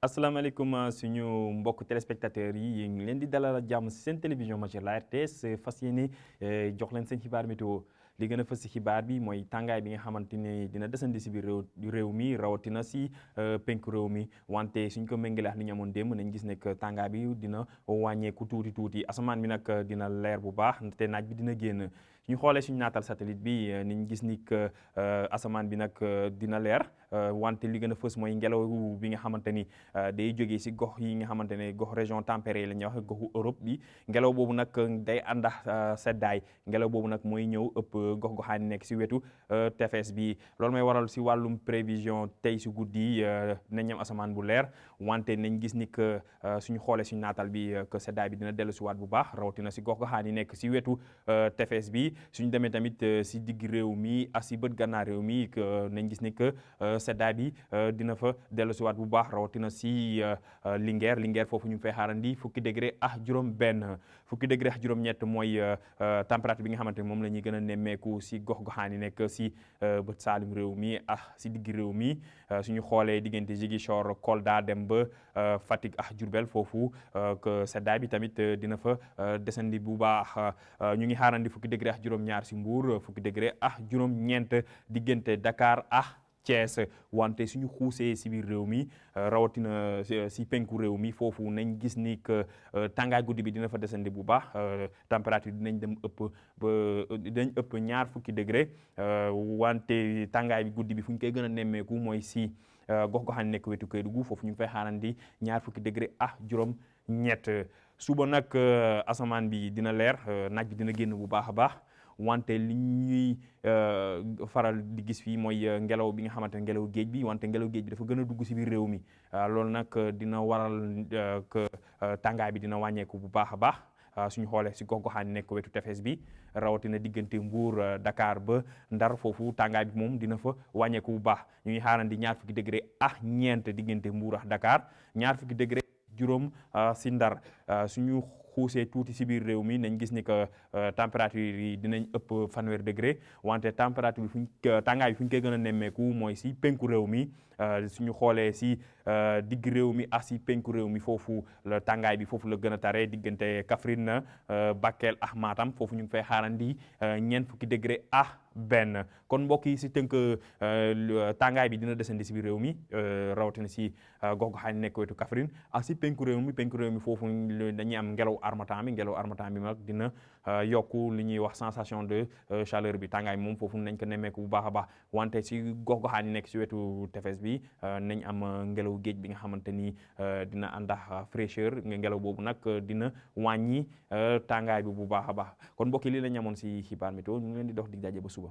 asalaamaaleykum suñu mbokk téléspectateurs yi ngi leen di dalal jàmm si seen télévision major la RTS fas yéene jox leen seen xibaar météo li gën a fës si xibaar bi mooy tàngaay bi nga xamante ne dina desandi si biir réew mi rawatina si penku réew mi wante suñ ko méngalee ak li ñu amoon démb nañ gis ne que tàngaay bi dina wàññeeku tuuti asamaan bi nag dina leer bu baax te naaj bi dina génn. ñu xoolee suñu naatal satellite bi niñ gis ni que asamaan bi nag dina leer wante li gën a fës mooy ngelaw bi nga xamante ni day jógee si gox yi nga xamante ne gox région tempérée la ñuy wax goxu Europe bi ngelaw boobu nag day àndax seddaay ngelaw boobu nag mooy ñëw ëpp gox-goxaan yi nekk si wetu tefes bi loolu may waral si wàllum prévision tey si guddi nañ am asamaan bu leer wante nañ gis ni que suñu xoolee suñu naatal bi que seddaay bi dina dellu si waat bu baax rawatina si gox-goxaan yi nekk si wetu tefes bi suñu demee tamit si digg réew mi ak si bët gànnaar réew mi nañ gis ni que seddaay bi dina fa dellu si waat bu baax rawatina si Linguère foofu ñu ngi fay xaarandi fukki degré ak juróom-ñett mooy température bi nga xamante ne moom la ñuy gën a nemmeeku si gox-goxaan yi nekk si bët saalum réew mi ak si digg réew mi suñu xoolee diggante Ziguinchor Kolda dem ba Fatick ak Diourbel foofu que seddaay bi tamit dina fa desandi bu baax ñu ngi xaarandi fukki degré ak juróom-ñaar si Mbour fukki degré ak juróom-ñeent diggante Dakar ak Thiès wante suñu xuusee si biir réew mi rawatina si penku réew mi foofu nañ gis ni que tàngaay guddi bi dina fa desandi bu baax température dinañ dem dinañ ëpp ñaar fukki degré wante tàngaay bi guddi bi fu ñu koy gën a nemmeeku mooy si gox-goxaan nekk wetu Kédougou foofu ñu ngi fay xaarandi ñaar fukki degré ak juróom-ñett suba nag asamaan bi dina leer naaj bi dina génn bu baax a baax. wante li ñuy faral di gis fii mooy ngelaw bi nga xamante ne ngelaw géej bi wante ngelaw géej bi dafa gën a dugg si biir réew mi loolu nag dina waral que tàngaay bi dina wàññeeku bu baax a baax suñu xoolee si gox-goxaan nekk wetu tefes bi rawatina diggante Mbour Dakar ba Ndar foofu tàngaay bi moom dina fa wàññeeku bu baax ñu ngi xaarandi ñaar fukki degré ak ñeent diggante Mbour ak Dakar ñaar fukki degré juróom si Ndar suñu xuusee tuuti si biir réew mi nañ gis ni que température yi dinañ ëpp fanweer degré wante température bi tàngaay bi fu ñu koy gën a nemmeeku mooy si penku réew mi suñu xoolee si digg réew mi ak si penku réew mi foofu la tàngaay bi foofu la gën a tare diggante Kaffrine Bakel ak Matam foofu ñu ngi fay xaarandi ñeent fukki degré ak benn kon mbokk yi si tënk tàngaay bi dina desandi si biir réew mi rawatina si gox-goxaan nekk wetu Kaffrine ak si penku réew mi foofu dañuy am ngelaw armatan bi nag dina yokku li ñuy wax sensation de chaleur bi tàngaay moom foofu nañ ko nemmeeku bu baax a baax wante si gox-goxaan yi nekk si wetu tefes bi nañ am ngelaw géej bi nga xamante ni dina àndax fraîcheur ngelaw boobu nag dina wàññi tàngaay bi bu baax a baax kon mbokk yi lii la ñu amoon si xibaar météo ñu ngi leen di dox dig daje ba suba.